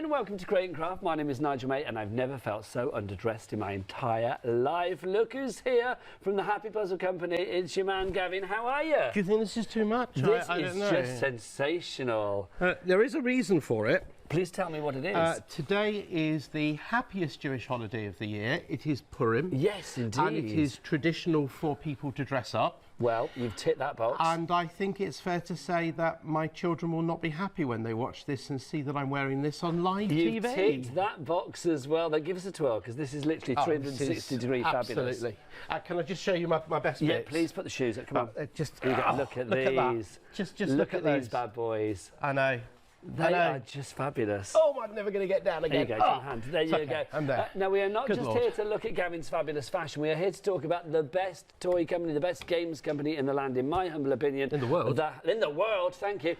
Gavin, welcome to Create and Craft. My name is Nigel, mate, and I've never felt so underdressed in my entire life. Look who's here from the Happy Puzzle Company. It's your man, Gavin. How are you? Do you think this is too much? This I is don't know. just sensational. There is a reason for it. Please tell me what it is. Today is the happiest Jewish holiday of the year. It is Purim. Yes, indeed. And it is traditional for people to dress up. Well, you've ticked that box. And I think it's fair to say that my children will not be happy when they watch this and see that I'm wearing this on live TV. You've ticked that box as well. Then give us a twirl, because this is literally 360-degree fabulous. Absolutely. Can I just show you my best bits? Yeah, please put the shoes up. Come on. Look at these. Just look at those. These bad boys. I know. They are just fabulous. Oh, I'm never going to get down again. There you go, hand. There you go. I'm there. Now, we are not just here to look at Gavin's fabulous fashion. We are here to talk about the best toy company, the best games company in the land, in my humble opinion. In the world. In the world, thank you.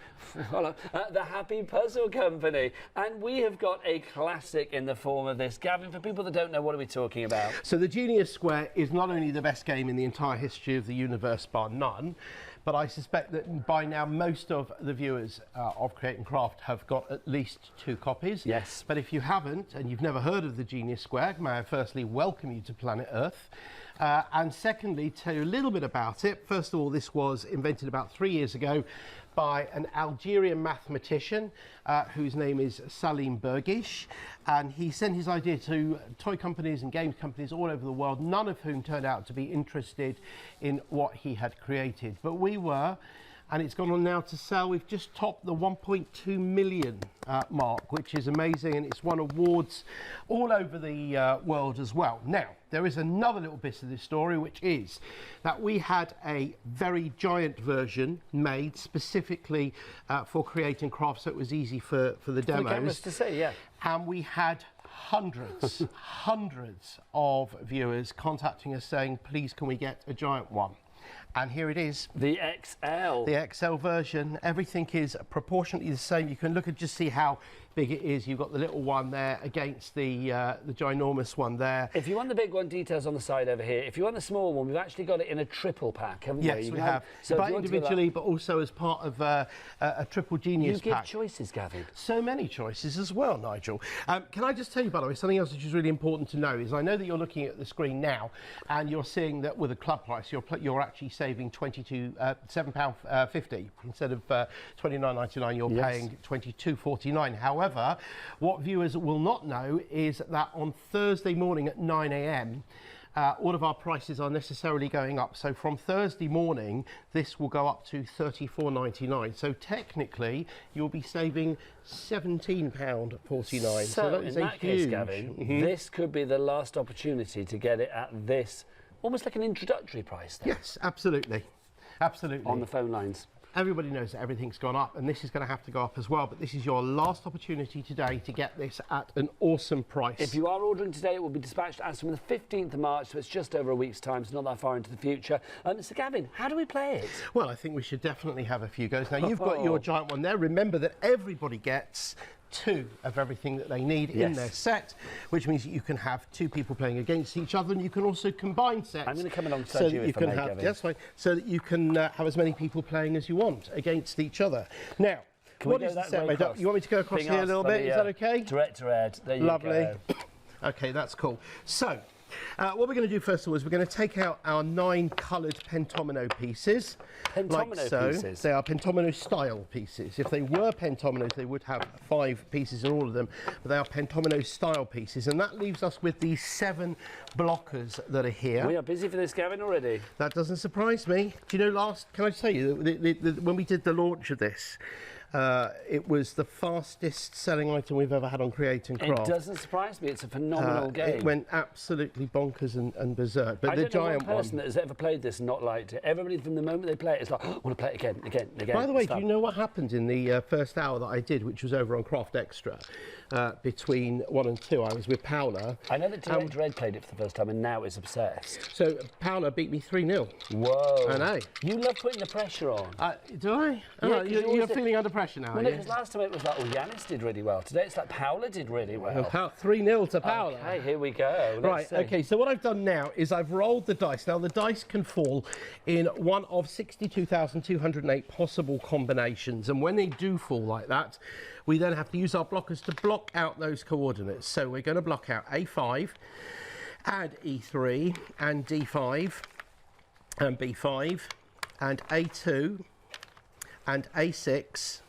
The Happy Puzzle Company. And we have got a classic in the form of this. Gavin, for people that don't know, what are we talking about? So the Genius Square is not only the best game in the entire history of the universe, bar none, but I suspect that by now most of the viewers of Create and Craft have got at least 2 copies. Yes. But if you haven't and you've never heard of the Genius Square, may I firstly welcome you to planet Earth. And secondly, tell you a little bit about it. First of all, this was invented about 3 years ago by an Algerian mathematician whose name is Salim Bergish, and he sent his idea to toy companies and games companies all over the world, none of whom turned out to be interested in what he had created. But we were, and it's gone on now to sell. We've just topped the 1.2 million mark, which is amazing, and it's won awards all over the world as well. Now, there is another little bit of this story, which is that we had a very giant version made specifically for Create and Craft, so it was easy for the demos. For the cameras to see, yeah. And we had hundreds, hundreds of viewers contacting us saying, please, can we get a giant one? And here it is. The XL. The XL version. Everything is proportionately the same. You can look and just see how big it is. You've got the little one there against the ginormous one there. If you want the big one, details on the side over here. If you want the small one, we've actually got it in a triple pack, haven't we? Yes, we have. So but individually, but also as part of a triple Genius pack. You give choices, Gavin. So many choices as well, Nigel. Can I just tell you, by the way, something else which is really important to know is I know that you're looking at the screen now and you're seeing that with a club price, you're actually saving £7.50 instead of £29.99. You're paying £22.49. However, what viewers will not know is that on Thursday morning at 9 AM, all of our prices are necessarily going up. So from Thursday morning, this will go up to £34.99. So technically, you'll be saving £17.49. So that is in that case, Gavin, this could be the last opportunity to get it at this, almost like an introductory price then. Yes, absolutely. Absolutely. On the phone lines. Everybody knows that everything's gone up, and this is going to have to go up as well, but this is your last opportunity today to get this at an awesome price. If you are ordering today, it will be dispatched as from the 15th of March, so it's just over a week's time, so not that far into the future. So Gavin, how do we play it? Well, I think we should definitely have a few goes. Now, you've got your giant one there. Remember that everybody gets 2 of everything that they need in their set, which means that you can have 2 people playing against each other, and you can also combine sets. I'm going to come alongside you if I may, Gavin. That's fine. So that you can have as many people playing as you want against each other. Now, what is the set made up? You want me to go across here a little bit? Is that okay? Direct to red. There you Lovely. go. Okay, that's cool. So, what we're going to do first of all is we're going to take out our 9 coloured pentomino pieces. Pentomino pieces? They are pentomino style pieces. If they were pentominos, they would have 5 pieces in all of them, but they are pentomino style pieces, and that leaves us with these 7 blockers that are here. We are busy for this, Gavin, already. That doesn't surprise me. Do you know, can I tell you, when we did the launch of this, it was the fastest selling item we've ever had on Create and Craft. It doesn't surprise me. It's a phenomenal game. It went absolutely bonkers and berserk. But the giant one person that has ever played this and not liked it. Everybody from the moment they play it is like, oh, I want to play it again. By the way, do you know what happened in the first hour that I did, which was over on Craft Extra, between 1 and 2? I was with Paula. I know that Direct Red played it for the first time and now is obsessed. So Paula beat me 3-0. Whoa. I know. You love putting the pressure on. Do I? Yeah, you're feeling under pressure. pressure now, Well, are you? because last time it was like, oh, Yanis did really well. Today it's like Paula did really well. 3-0 to Paola. Okay, here we go. Right, okay, so what I've done now is I've rolled the dice. Now, the dice can fall in one of 62,208 possible combinations, and when they do fall like that, we then have to use our blockers to block out those coordinates. So we're going to block out A5, and E3, and D5, and B5, and A2, and A6,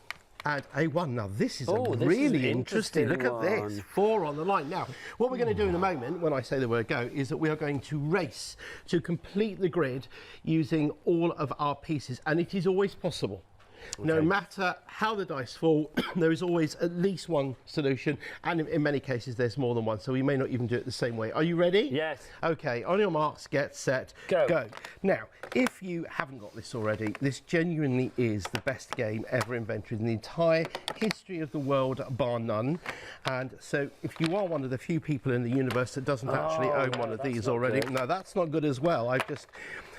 and A1. Now this is really interesting. Look at this, 4 on the line. Now, what we're going to do in a moment, when I say the word go, is that we are going to race to complete the grid using all of our pieces, and it is always possible. Okay. No matter how the dice fall, there is always at least one solution, and in many cases there's more than one, so we may not even do it the same way. Are you ready? Yes. Okay, on your marks, get set, go. Now, if you haven't got this already, this genuinely is the best game ever invented in the entire history of the world, bar none. And so if you are one of the few people in the universe that doesn't actually own one of these already, no, that's not good as well. I've just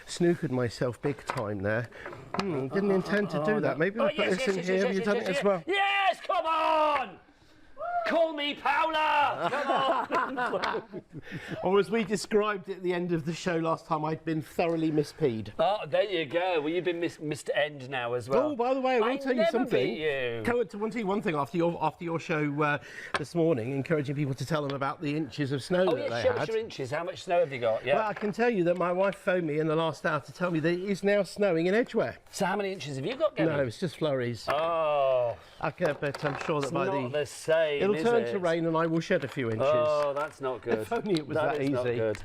snookered myself big time there. Didn't intend to do that. Maybe I'll put this in here. Have you done it as well? Yes, come on! Call me Paula! Come on! Or as we described at the end of the show last time, I'd been thoroughly mispeed. Oh, there you go. Well, you've been Mr. End now as well. Oh, by the way, I will tell you something. I want to tell you one thing after your show this morning, encouraging people to tell them about the inches of snow that they had. Show us your inches. How much snow have you got? Yeah. Well, I can tell you that my wife phoned me in the last hour to tell me that it is now snowing in Edgware. So how many inches have you got, Gavin? No, it's just flurries. Oh. Okay, but I'm sure that by not the same, it'll turn to rain and I will shed a few inches. Oh, that's not good. If only it was that easy. Not good.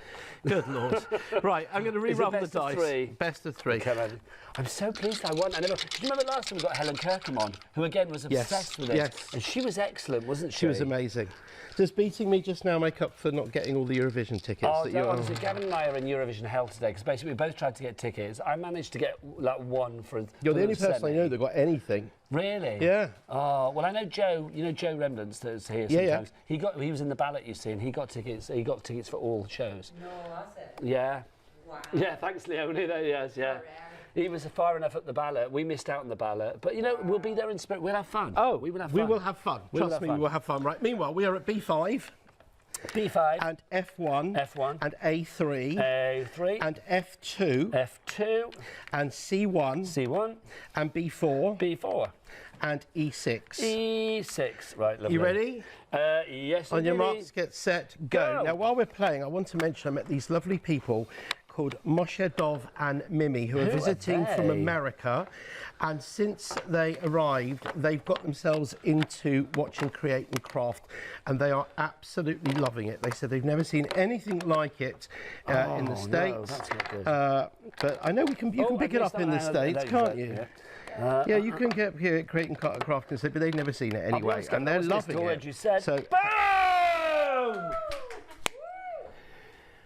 Good Lord. Right, I'm going to re-roll the dice. Best of 3. Come on. I'm so pleased I won. Do you remember last time we got Helen Kirkham on, who again was obsessed with it? Yes. And she was excellent, wasn't she? She was amazing. Does beating me just now make up for not getting all the Eurovision tickets? Honestly, Gavin and I are in Eurovision hell today because basically we both tried to get tickets. I managed to get like one for. You're the only person I know that got anything. Really? Yeah. Oh well, I know Joe. You know Joe Rembrandts that's here sometimes. Yeah. He was in the ballot, you see, and he got tickets. He got tickets for all shows. No, was it? Yeah. Wow. Yeah. Thanks, Leonie. Yes. Yeah. He was far enough up the ballot. We missed out on the ballot. But, you know, we'll be there in spirit. We'll have fun. Oh, we will have fun. We will have fun. Trust me, we will have fun. Right. Meanwhile, we are at B5. B5. And F1. F1. And A3. A3. And F2. F2. And C1. C1. And B4. B4. And E6. E6. Right, lovely. You ready? Yes, On your marks, get set, go. Now, while we're playing, I want to mention I met these lovely people called Moshe, Dov and Mimi, who are visiting from America, and since they arrived they've got themselves into watching Create and Craft, and they are absolutely loving it. They said they've never seen anything like it in the States. No, that's not good. But I know you can pick it up in the States, can't you? Yeah, you can get here at Create and Craft and say, but they've never seen it anyway, and they're loving it. You said. So, boom!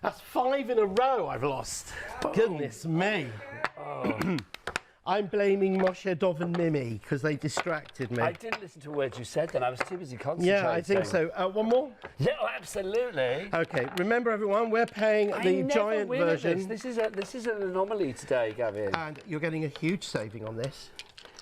That's 5 in a row I've lost. Goodness me. Oh. I'm blaming Moshe, Dov and Mimi because they distracted me. I didn't listen to words you said then. I was too busy concentrating. Yeah, I think so. One more? Yeah, absolutely. Okay, remember everyone, we're paying the giant version. This is an anomaly today, Gavin. And you're getting a huge saving on this.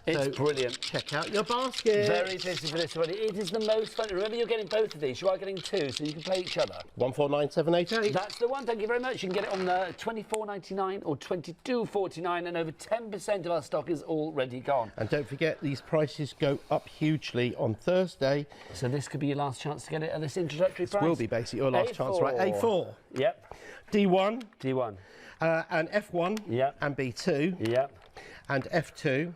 It's brilliant. Check out your basket. Very tasty for this one. It is the most fun. Remember, you're getting both of these. You are getting 2, so you can play each other. 149788. That's the one. Thank you very much. You can get it on $24.99 or $22.49, and over 10% of our stock is already gone. And don't forget, these prices go up hugely on Thursday. So this could be your last chance to get it at this introductory price. This will be basically your last chance, right? A4. Yep. D1. D1. And F1. Yep. And B2. Yep. And F2.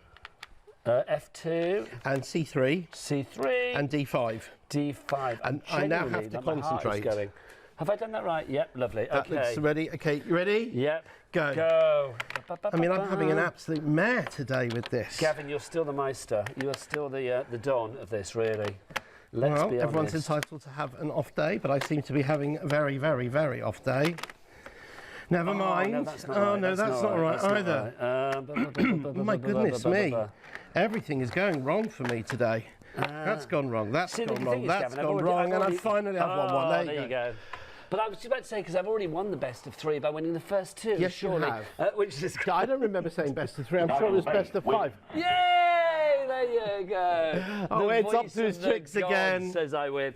F2. And C3. C3. And D5. D5. And I now have to concentrate. Have I done that right? Yep, lovely. That looks ready. Okay, you ready? Yep. Go. Go. I mean, I'm having an absolute mare today with this. Gavin, you're still the Meister. You are still the Don of this, really. Let's be honest. Everyone's entitled to have an off day, but I seem to be having a very, very, very off day. Never mind. No, that's not right. No, that's not right either. My goodness me. Everything is going wrong for me today. That's gone wrong. That's gone wrong. That's gone wrong. And I finally have one. There you go. But I was about to say, because I've already won the best of 3 by winning the first 2. Yes, surely. You have. Which is I don't remember saying best of 3. I'm sure it was best of 5. Yay! there you go. Oh, The Ed's up voice to his of the tricks god again. says I win.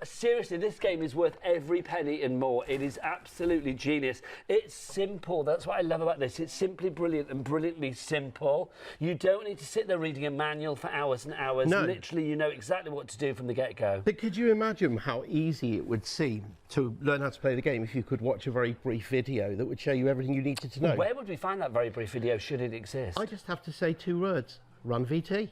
Seriously, this game is worth every penny and more. It is absolutely genius. It's simple. That's what I love about this. It's simply brilliant and brilliantly simple. You don't need to sit there reading a manual for hours and hours. No. Literally, you know exactly what to do from the get-go. But could you imagine how easy it would seem to learn how to play the game if you could watch a very brief video that would show you everything you needed to know? Where would we find that very brief video, should it exist? I just have to say 2 words. Run VT.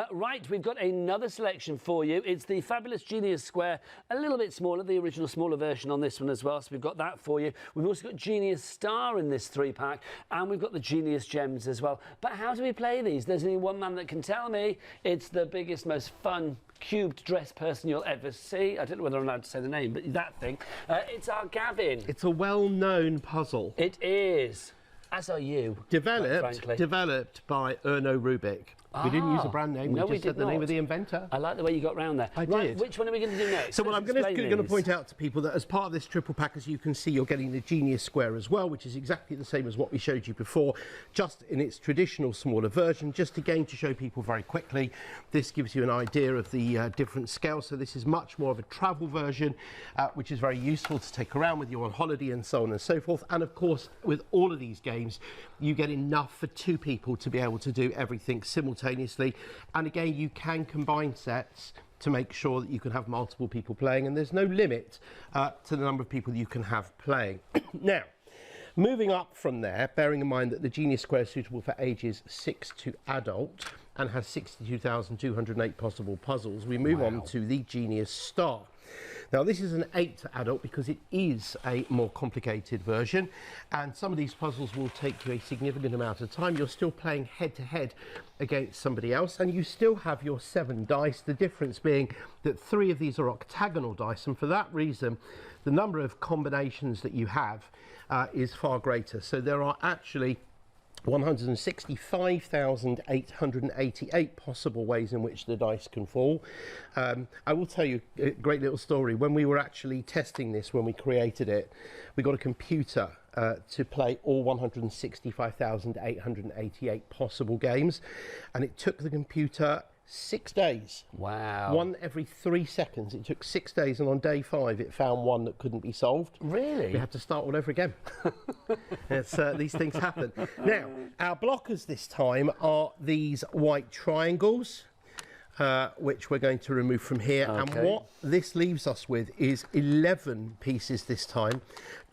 Right, we've got another selection for you. It's the fabulous Genius Square, a little bit smaller, the original smaller version on this one as well, so we've got that for you. We've also got Genius Star in this 3-pack, and we've got the Genius Gems as well. But how do we play these? There's only one man that can tell me. It's the biggest, most fun, cubed dressed person you'll ever see. I don't know whether I'm allowed to say the name, but that thing. It's our Gavin. It's a well-known puzzle. It is. As are you. Developed by Erno Rubik. We didn't use a brand name, we just said the name of the inventor. I like the way you got round there. I right, did. Which one are we going to do next? So I'm going to point out to people that as part of this triple pack, as you can see, you're getting the Genius Square as well, which is exactly the same as what we showed you before, just in its traditional smaller version. Just again to show people very quickly, this gives you an idea of the different scales. So this is much more of a travel version, which is very useful to take around with you on holiday and so on and so forth. And of course, with all of these games, you get enough for 2 people to be able to do everything simultaneously. And again, you can combine sets to make sure that you can have multiple people playing, and there's no limit to the number of people you can have playing. Now, moving up from there, bearing in mind that the Genius Square is suitable for ages 6 to adult and has 62,208 possible puzzles, we move on to the Genius Star. Now this is an 8 to adult because it is a more complicated version, and some of these puzzles will take you a significant amount of time. You're still playing head to head against somebody else, and you still have your 7 dice, the difference being that 3 of these are octagonal dice, and for that reason the number of combinations that you have is far greater. So there are actually 165,888 possible ways in which the dice can fall. I will tell you a great little story. When we were actually testing this, when we created it, we got a computer to play all 165,888 possible games, and it took the computer 6 days. Wow. One every 3 seconds. It took 6 days, and on day 5 it found one that couldn't be solved. Really? We had to start all over again. These things happen. Now, our blockers this time are these white triangles, which we're going to remove from here. Okay. And what this leaves us with is 11 pieces this time.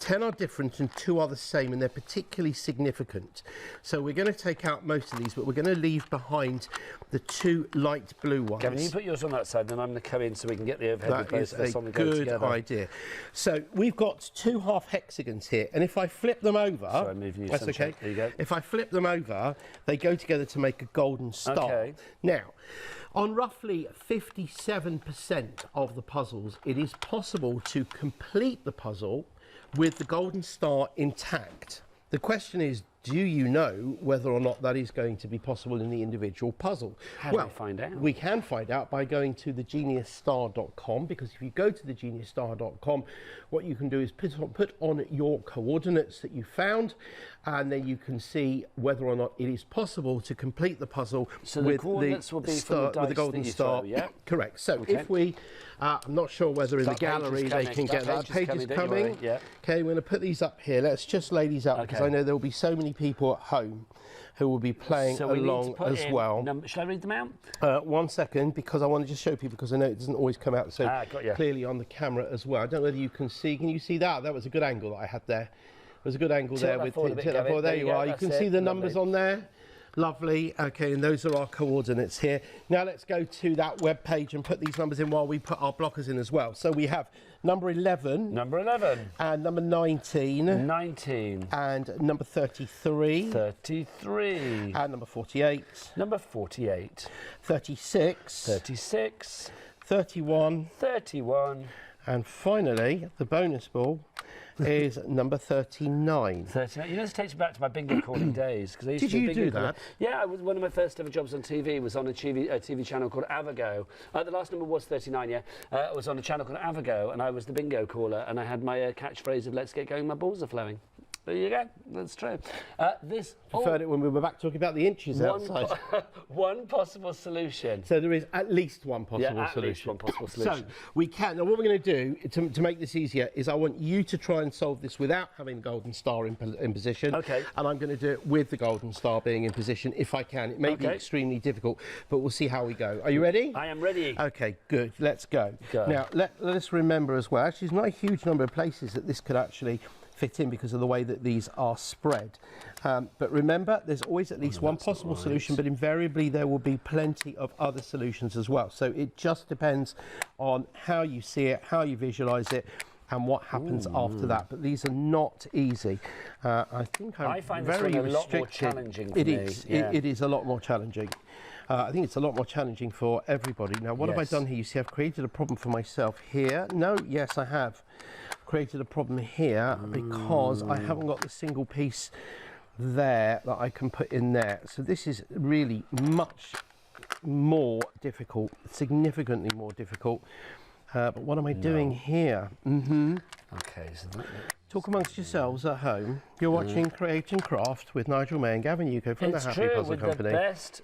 10 are different and 2 are the same, and they're particularly significant. So we're going to take out most of these, but we're going to leave behind the 2 light blue ones. Gavin, you put yours on that side, then I'm going to come in so we can get the overhead with both of us on the go together. That is a good idea. So we've got 2 half hexagons here, and if I flip them over, sorry, I'm moving you. That's okay. There you go. If I flip them over, they go together to make a golden star. Okay. Now, on roughly 57% of the puzzles, it is possible to complete the puzzle with the golden star intact. The question is, do you know whether or not that is going to be possible in the individual puzzle? How do we find out? We can find out by going to thegeniusstar.com, because if you go to thegeniusstar.com, what you can do is put on your coordinates that you found, and then you can see whether or not it is possible to complete the puzzle with the golden star. Throw, yeah? Correct. So if we, I'm not sure whether in the gallery they can get that. Page is coming. Yeah. Okay, we're going to put these up here. Let's just lay these up, because I know there will be so many people at home who will be playing So we need to along put as in well. Shall I read them out? 1 second, because I want to just show people, because I know it doesn't always come out so Got you. clearly on the camera as well. I don't know whether you can see. Can you see that? That was a good angle that I had there. There was a good angle there with forward a bit, Gavin. there you are. You can see the numbers on there. Lovely. Okay, and those are our coordinates here. Now let's go to that web page and put these numbers in while we put our blockers in as well. So we have number 11. Number 11. And number 19. 19. And number 33. 33. And number 48. Number 48. 36. 36. 31. 31. And finally, the bonus ball is number 39. 39. You know, this takes me back to my bingo calling days. I used Did to be you a bingo do caller. that? Yeah, one of my first ever jobs on TV was on a TV channel called Avago. The last number was 39, yeah. It was on a channel called Avago, and I was the bingo caller, and I had my catchphrase of "Let's get going, my balls are flowing." There you go. That's true. Preferred it when we were back talking about the inches outside. One possible solution. So there is at least one possible At solution. least one possible solution. So we can. Now what we're going to do to make this easier is I want you to try and solve this without having the golden star in position. Okay. And I'm going to do it with the golden star being in position if I can. It may be extremely difficult, but we'll see how we go. Are you ready? I am ready. Okay, good. Let's go. Go. Now let us remember as well. Actually, there's not a huge number of places that this could actually fit in because of the way that these are spread. But remember, there's always at least one possible solution, but invariably there will be plenty of other solutions as well. So it just depends on how you see it, how you visualize it, and what happens after that. But these are not easy. I think I find very this one a lot more restricted. challenging for It me. is. Yeah. It is a lot more challenging. I think it's a lot more challenging for everybody. Now, what have I Yes. done here? You see, I've created a problem for myself here. No, yes, I have created a problem here because I haven't got the single piece there that I can put in there. So this is really much more difficult, significantly more difficult. But what am I doing here? Okay, so Talk amongst yourselves at home. You're watching Create and Craft with Nigel May and Gavin Ucko from it's the Happy true, Puzzle with Company.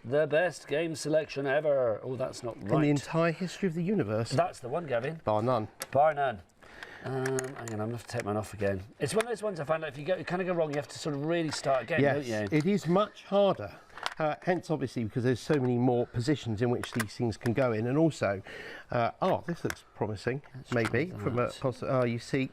the best game selection ever. Oh, that's not right. In the entire history of the universe, That's the one, Gavin. bar none. Bar none. Hang on, I'm going to have to take mine off again. It's one of those ones I find like if you kind of go wrong, you have to sort of really start again, Yes, don't you? it is much harder. Hence, obviously, because there's so many more positions in which these things can go in, and also, oh, this looks promising. Maybe from a oh, you see.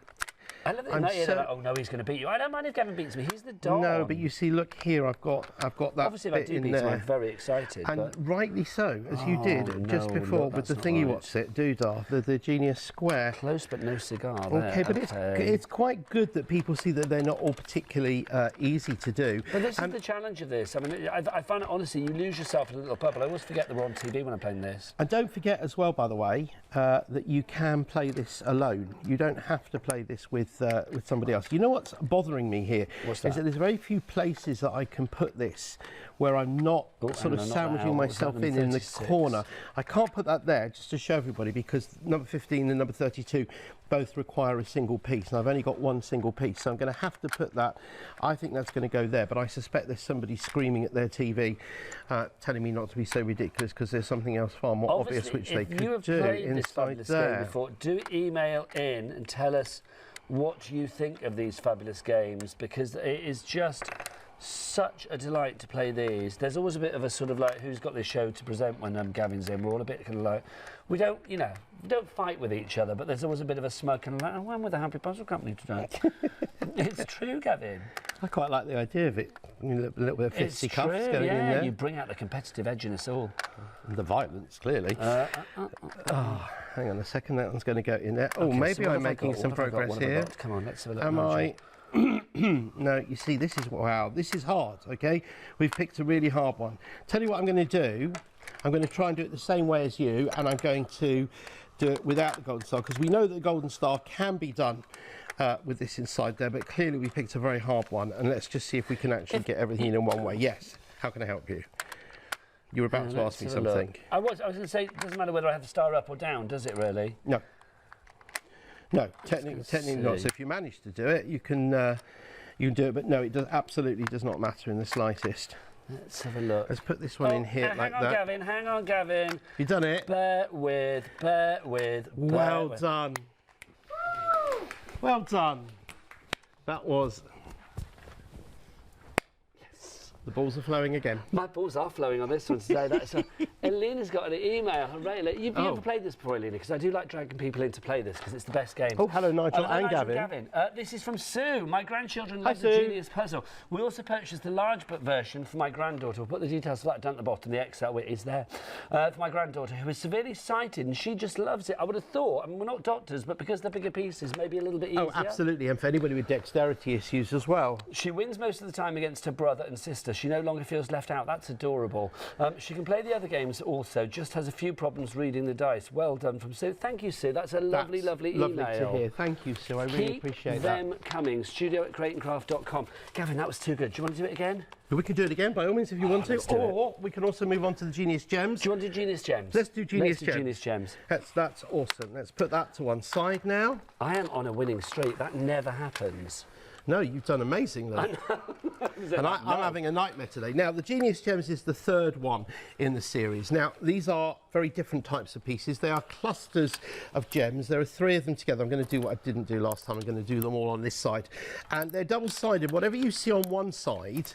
I love that I'm now you're so- like, oh no, he's going to beat you. I don't mind if Gavin beats me. He's the dog. No, but you see, look here. I've got that Obviously, if I bit do in beat there. him, I'm very excited. And but rightly so, as you did Oh, just no, before look, with the that's thingy not what's it, doodah, the Genius Square. close, but no cigar. There. Okay, but it's quite good that people see that they're not all particularly easy to do. But this is the challenge of this. I mean, I find it, honestly, you lose yourself in a little bubble. I always forget that we're on TV when I'm playing this. And don't forget as well, by the way, that you can play this alone. You don't have to play this with somebody else. You know what's bothering me here? What's Is that? that there's very few places that I can put this where I'm not sort of hang on, not that sandwiching out. What was myself that, in the 36? corner. I can't put that there just to show everybody because number 15 and number 32 both require a single piece, and I've only got one single piece, so I'm going to have to put that. I think that's going to go there, but I suspect there's somebody screaming at their TV telling me not to be so ridiculous because there's something else far more obvious which they could if you have do played this inside fabulous there. game before, do email in and tell us what you think of these fabulous games, because it is just such a delight to play these. There's always a bit of a sort of like, who's got this show to present when Gavin's in? We're all a bit kind of like, we don't fight with each other, but there's always a bit of a smirk and like, oh, I'm with the Happy Puzzle Company today. It's true, Gavin. I quite like the idea of it. A little bit of It's fisticuffs true, going in yeah. there. You bring out the competitive edge in us all. And the violence, clearly. Oh, hang on a second, that one's going to go in there. Oh, Okay, so maybe what I'm have I making got? some What have I got? progress What have I here. got? Come on, let's have a look. Am Nigel. I? No, you see, this is, wow, this is hard, okay? We've picked a really hard one. Tell you what I'm going to do. I'm going to try and do it the same way as you, and I'm going to do it without the golden star, because we know that the golden star can be done with this inside there, but clearly we picked a very hard one, and let's just see if we can actually get everything in one way. Yes, how can I help you? You were about to ask me something. I was going to say, it doesn't matter whether I have the star up or down, does it really? No. No, technically not. So if you manage to do it, you can do it, but no, it absolutely does not matter in the slightest. Let's have a look. Let's put this one in here like that. Hang on, Gavin. You've done it. Bear with. Well done. Well done. That was The balls are flowing again. My balls are flowing on this one today. That's Elena's got an email. Hooray. You've ever played this before, Elena? Because I do like dragging people in to play this because it's the best game. Oh, hello, Nigel and Nigel Gavin. This is from Sue. My grandchildren love Sue. the Genius puzzle. We also purchased the large book version for my granddaughter. We'll put the details of that down at the bottom. The Excel is there. For my granddaughter, who is severely sighted, and she just loves it. I would have thought, I mean, we're not doctors, but because they're bigger pieces, maybe a little bit easier. Oh, absolutely. And for anybody with dexterity issues as well. She wins most of the time against her brother and sister. She no longer feels left out. That's adorable. She can play the other games also, just has a few problems reading the dice. Well done from Sue. Thank you, Sue. That's a lovely email. Lovely to hear. Thank you, Sue. I really appreciate that. Keep them coming. studio@creatingcraft.com. Gavin, that was too good. Do you want to do it again? We can do it again, by all means, if you want to. Or we can also move on to the Genius Gems. Do you want to do Genius Gems? Let's do Genius Gems. Genius Gems. That's awesome. Let's put that to one side now. I am on a winning streak. That never happens. No, you've done amazingly. And I'm having a nightmare today. Now, the Genius Gems is the third one in the series. Now, these are very different types of pieces. They are clusters of gems. There are 3 of them together. I'm going to do what I didn't do last time. I'm going to do them all on this side. And they're double-sided. Whatever you see on one side,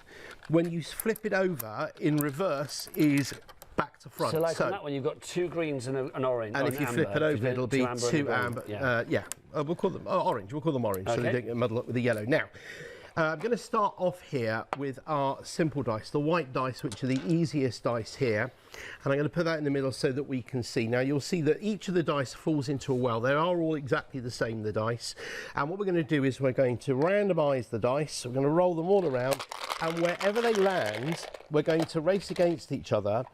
when you flip it over in reverse, is back to front. So like on that one, you've got 2 greens and an orange. And if you flip it over, it'll be 2 amber. Yeah. We'll call them orange. We'll call them orange, so Okay. they don't get muddled up with the yellow. Now, I'm going to start off here with our simple dice, the white dice, which are the easiest dice here. And I'm going to put that in the middle so that we can see. Now, you'll see that each of the dice falls into a well. They are all exactly the same, the dice. And what we're going to do is we're going to randomise the dice. We're going to roll them all around. And wherever they land, we're going to race against each other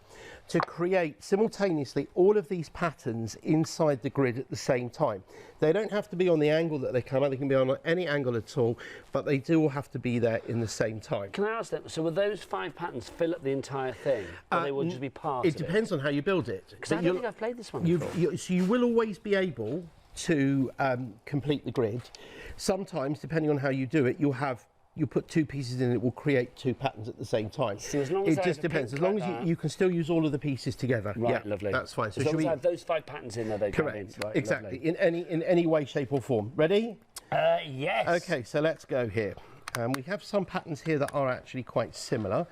to create simultaneously all of these patterns inside the grid at the same time. They don't have to be on the angle that they come at, they can be on any angle at all, but they do all have to be there in the same time. Can I ask them, so will those 5 patterns fill up the entire thing, or they will just be part of it? It depends on how you build it. Because I don't think I've played this one before. So you will always be able to complete the grid. Sometimes, depending on how you do it, you put 2 pieces in, it will create 2 patterns at the same time. So as long as it just depends. As long as you can still use all of the pieces together. Right, yeah, lovely. That's fine. So as long as I have those 5 patterns in there, they come in. Correct. Right, exactly. Lovely. In any way, shape or form. Ready? Yes. Okay, so let's go here. We have some patterns here that are actually quite similar.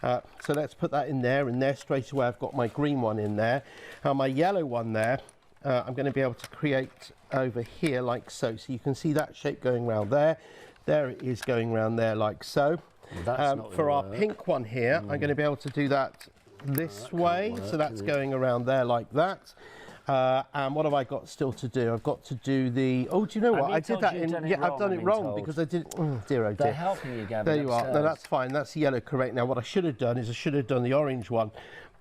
So let's put that in there, and there straight away I've got my green one in there. My yellow one there, I'm going to be able to create over here like so. So you can see that shape going round there. There it is going round there like so. For our pink one here, I'm going to be able to do that this way. So that's going around there like that. And what have I got still to do? I've got to do the... Oh, do you know what? I did that in... Yeah, I've done it wrong because I did... Oh, dear, oh, dear. They're helping you, Gavin. There you are. No, that's fine. That's the yellow correct. Now, what I should have done is I should have done the orange one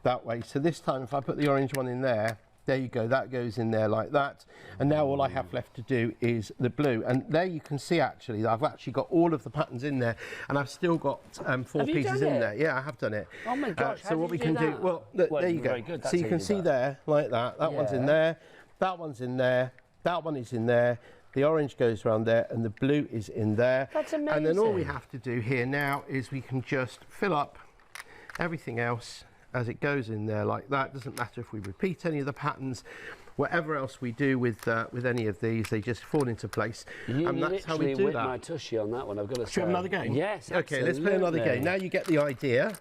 that way. So this time, if I put the orange one in there, there you go, that goes in there like that. And now all I have left to do is the blue. And there you can see actually that I've actually got all of the patterns in there, and I've still got 4 pieces in there. Yeah, I have done it. Oh my gosh, so what we can do, well, there you go. So you can see there like that. That one's in there, that one's in there, that one is in there. The orange goes around there and the blue is in there. That's amazing. And then all we have to do here now is we can just fill up everything else as it goes in there like that. Doesn't matter if we repeat any of the patterns, whatever else we do with any of these, they just fall into place. And that's how we do that. My tushy on that one, I've got to say. Should we have another game? Yes, okay, let's play another game. Now you get the idea.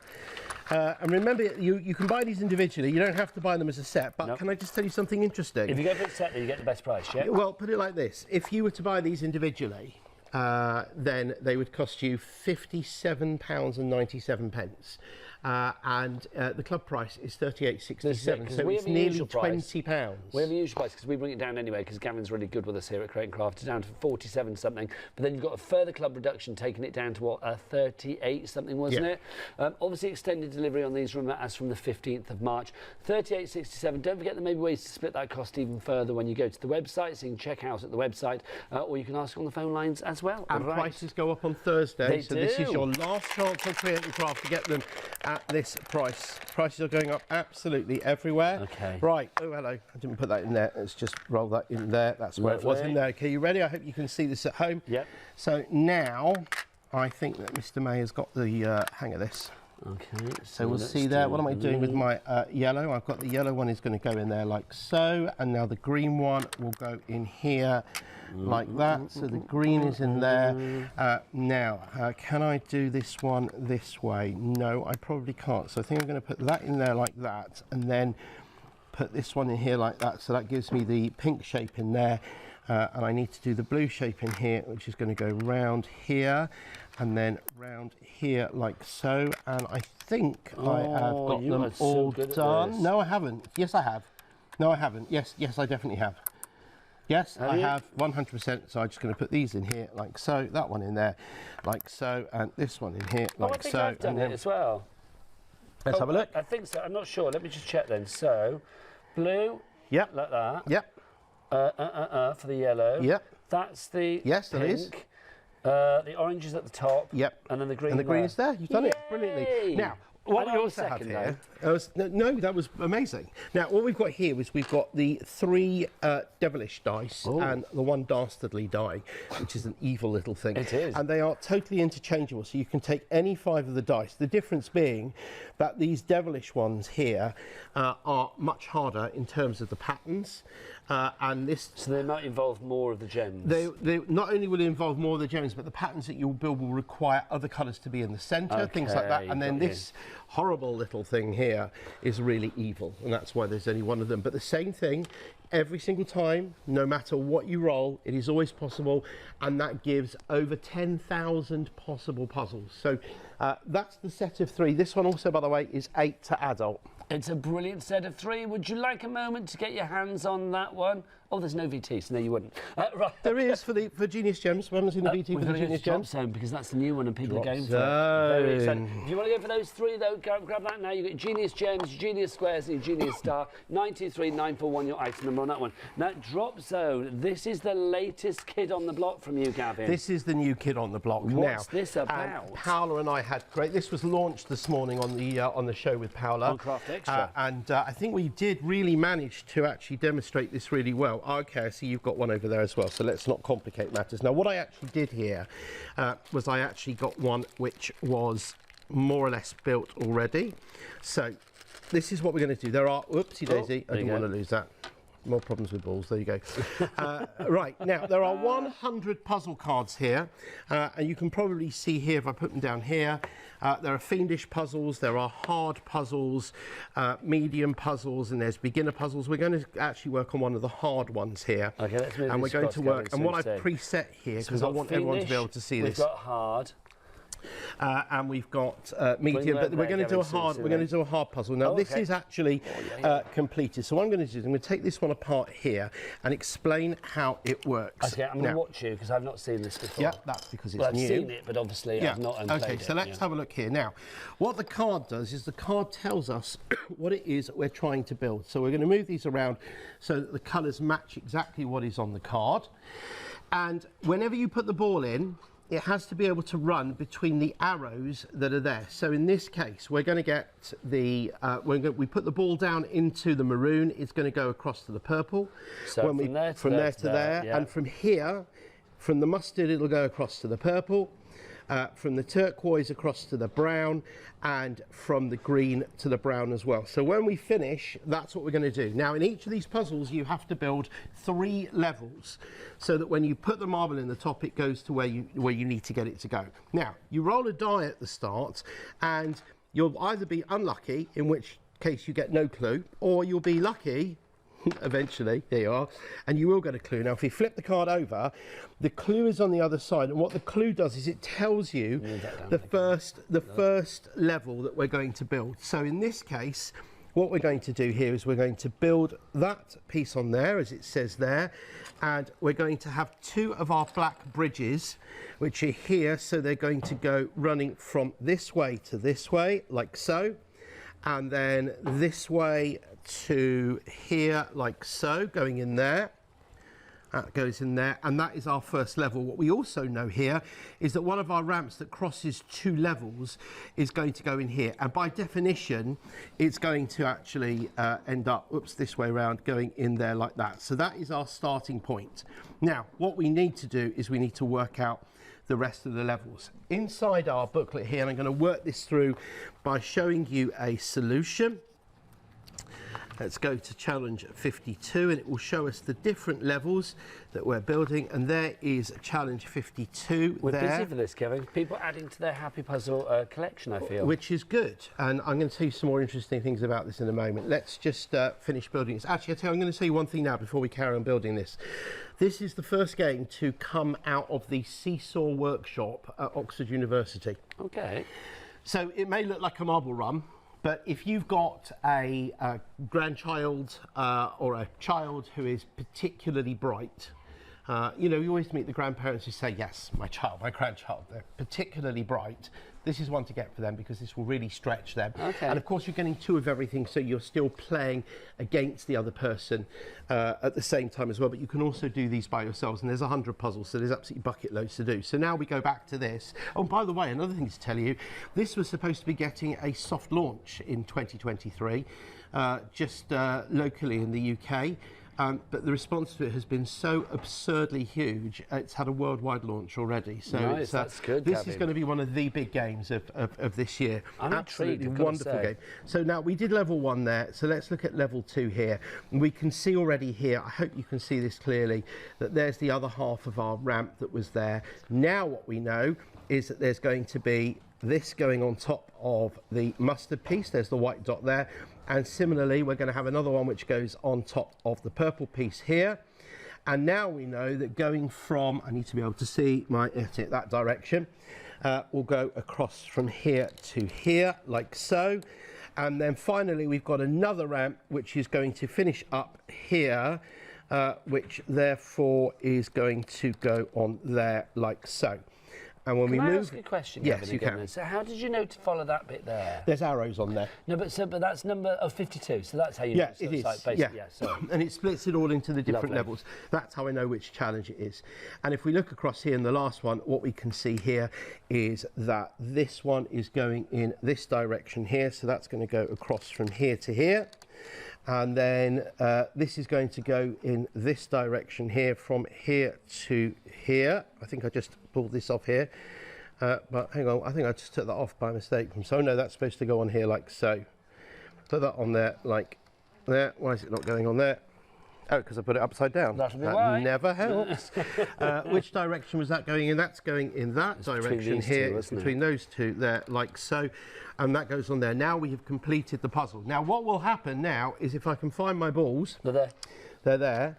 And remember, you can buy these individually. You don't have to buy them as a set. But can I just tell you something interesting? If you go for a set, then you get the best price, yeah? Well, put it like this. If you were to buy these individually, then they would cost you £57.97. And the club price is £38.67, so it's nearly £20. We have a usual price because we bring it down anyway because Gavin's really good with us here at Create and Craft. It's down to 47 something, but then you've got a further club reduction taking it down to what, 38 something, wasn't it? Obviously extended delivery on these, remember, as from the 15th of March. £38.67. Don't forget there may be ways to split that cost even further when you go to the website, so you can check out at the website, or you can ask on the phone lines as well. And prices go up on Thursday, so this is your last chance on Create and Craft to get them at this price. Prices are going up absolutely everywhere. Okay. Right. Oh, hello. I didn't put that in there. Let's just roll that in there. That's where it was in there. Okay, you ready? I hope you can see this at home. Yep. So now I think that Mr. May has got the hang of this. Okay. So we'll see there. What am I doing with my yellow? I've got the yellow one is going to go in there like so, and now the green one will go in here like that. So the green is in there. Now, can I do this one this way? No, I probably can't. So I think I'm going to put that in there like that, and then put this one in here like that. So that gives me the pink shape in there. And I need to do the blue shape in here, which is going to go round here and then round here like so. And I think I have got them all done. No, I haven't. Yes, I have. No, I haven't. Yes, I definitely have. Yes, I have 100%. So I'm just going to put these in here like so, that one in there like so, and this one in here like so. I think I've done it as well. Let's have a look. I think so. I'm not sure. Let me just check then. So, blue. Yep. Like that. Yep. For the yellow. Yep. That's the yes, pink. There is. The orange is at the top. Yep. And then the green. And the green is there. You've done Yay! it brilliantly. Now, what we also have here, no, that was amazing. Now, what we've got here is we've got the 3 devilish dice and the 1 dastardly die, which is an evil little thing. It is. And they are totally interchangeable, so you can take any 5 of the dice. The difference being that these devilish ones here are much harder in terms of the patterns. And this, so they might involve more of the gems. They not only will involve more of the gems, but the patterns that you'll build will require other colours to be in the centre, things like that. And then this horrible little thing here is really evil, and that's why there's only 1 of them. But the same thing, every single time, no matter what you roll, it is always possible, and that gives over 10,000 possible puzzles. So that's the set of 3. This one also, by the way, is 8 to adult. It's a brilliant set of 3. Would you like a moment to get your hands on that one? Oh, there's no VT, so no, you wouldn't. Right. There is for Genius Gems. We haven't seen the VT for the Genius Gems. Drop Zone, because that's the new one and people are going for it. Very exciting. If you want to go for those 3, though, grab that now. You've got Genius Gems, Genius Squares, and Genius Star. 923-941, your item number on that one. Now, Drop Zone, this is the latest kid on the block from you, Gavin. This is the new kid on the block. What's this about? Paola and I had great. This was launched this morning on the show with Paola. On Craft Extra. And I think we did really manage to actually demonstrate this really well. Okay, I see you've got one over there as well, so let's not complicate matters. Now, what I actually did here was I actually got one which was more or less built already. So this is what we're going to do. There are, whoopsie daisy, I didn't want to lose that. More problems with balls, there you go. Right, now there are 100 puzzle cards here, and you can probably see here, if I put them down here, there are fiendish puzzles, there are hard puzzles, medium puzzles, and there's beginner puzzles. We're going to actually work on one of the hard ones here. Okay, let's move and we're going to work, and what I've preset here, because I want everyone to be able to see this. We've got hard. And we've got medium, but we're going to do a hard. We're going to do a hard puzzle. Now this is actually completed. So what I'm going to do is I'm going to take this one apart here and explain how it works. Okay, I'm going to watch you because I've not seen this before. Yeah, that's because it's new. I've seen it, but obviously I've not unplayed it. Okay, so let's have a look here. Now, what the card does is the card tells us what it is that we're trying to build. So we're going to move these around so that the colours match exactly what is on the card. And whenever you put the ball in, it has to be able to run between the arrows that are there. So in this case, we're going to get the, we put the ball down into the maroon, it's going to go across to the purple. So from there to there, yeah. And from here, from the mustard, it'll go across to the purple. From the turquoise across to the brown, and from the green to the brown as well. So when we finish, that's what we're going to do. Now, in each of these puzzles, you have to build 3 levels, so that when you put the marble in the top, it goes to where you need to get it to go. Now, you roll a die at the start, and you'll either be unlucky, in which case you get no clue, or you'll be lucky. Eventually, there you are, and you will get a clue. Now, if you flip the card over, the clue is on the other side, and what the clue does is it tells you the first level that we're going to build. So in this case, what we're going to do here is we're going to build that piece on there, as it says there, and we're going to have 2 of our black bridges, which are here, so they're going to go running from this way to this way, like so, and then this way to here, like so, going in there. That goes in there, and that is our first level. What we also know here is that one of our ramps that crosses 2 levels is going to go in here, and by definition it's going to actually end up, this way around, going in there like that. So that is our starting point. Now, what we need to do is we need to work out the rest of the levels. Inside our booklet here, and I'm going to work this through by showing you a solution. Let's go to challenge 52 and it will show us the different levels that we're building, and there is challenge 52 We're there. busy for this, Gavin. People adding to their Happy Puzzle collection, I feel. Which is good, and I'm going to tell you some more interesting things about this in a moment. Let's just finish building this. Actually, I'm going to tell you one thing now before we carry on building this. This is the first game to come out of the Seesaw Workshop at Oxford University. Okay. So it may look like a marble run, but if you've got a grandchild or a child who is particularly bright, you know, you always meet the grandparents who say, yes, my child, my grandchild, they're particularly bright. This is one to get for them because this will really stretch them. Okay. And of course, you're getting two of everything, so you're still playing against the other person at the same time as well. But you can also do these by yourselves, and there's 100 puzzles, so there's absolutely bucket loads to do. So now we go back to this. Oh, by the way, another thing to tell you, this was supposed to be getting a soft launch in 2023, just locally in the UK. But the response to it has been so absurdly huge, it's had a worldwide launch already. So nice, it's, that's good, this Gavin. is going to be one of the big games of this year. I'm Absolutely intrigued, I've got to wonderful say. game. So now we did level 1 there, so let's look at level 2 here. We can see already here, I hope you can see this clearly, that there's the other half of our ramp that was there. Now what we know is that there's going to be this going on top of the mustard piece. There's the white dot there. And similarly, we're going to have another one which goes on top of the purple piece here. And now we know that going from, I need to be able to see my that direction, will go across from here to here, like so. And then finally, we've got another ramp which is going to finish up here, which therefore is going to go on there, like so. And when Can we I move, ask a question, yes, Gavin, you again? can. So how did you know to follow that bit there? There's arrows on there. No, but that's number 52. So that's how you Yeah, know. So it it's is. like basically, yeah. So And it splits it all into the different Lovely. levels. That's how I know which challenge it is. And if we look across here in the last one, what we can see here is that this one is going in this direction here. So that's going to go across from here to here. And then this is going to go in this direction here, from here to here. I think I just pulled this off here. But hang on, I think I just took that off by mistake. So no, that's supposed to go on here like so. Put that on there like there. Why is it not going on there? Oh, because I put it upside down. That'll be that why. never helps. Which direction was that going in? That's going in that direction these here. two, It's isn't it? between those two there, like so. And that goes on there. Now we have completed the puzzle. Now what will happen now is if I can find my balls, they're there. they're there.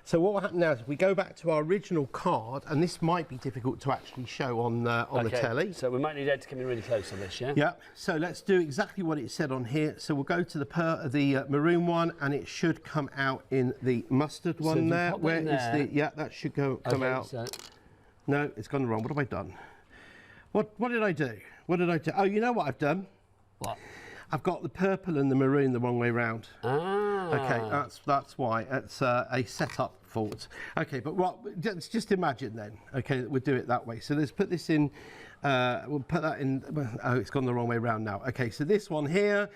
So what will happen now is if we go back to our original card, and this might be difficult to actually show on the telly. So we might need Ed to come in really close on this, yeah? Yeah, so let's do exactly what it said on here. So we'll go to the maroon one, and it should come out in the mustard if one you there. pop that Where in is there- the, yeah, that should come Okay, out. so No, it's gone wrong. What have I done? What did I do? What did I do? Oh, you know what I've done? what? I've got the purple and the maroon the wrong way round. Ah. Okay, that's why. It's a setup fault. Okay, but what? Just imagine then. Okay, we'll do it that way. So let's put this in. We'll put that in. Oh, it's gone the wrong way round now. Okay, so this one here.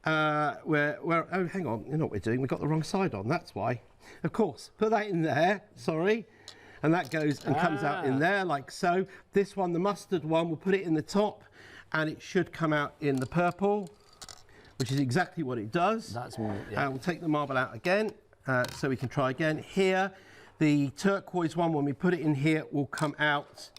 Where? Oh, hang on. You know what we're doing? We've got the wrong side on. That's why. Of course. Put that in there. Sorry. And that goes and comes out in there like so. This one, the mustard one, we'll put it in the top, and it should come out in the purple, which is exactly what it does. That's more, yeah. We'll take the marble out again, so we can try again. Here, the turquoise one, when we put it in here, will come out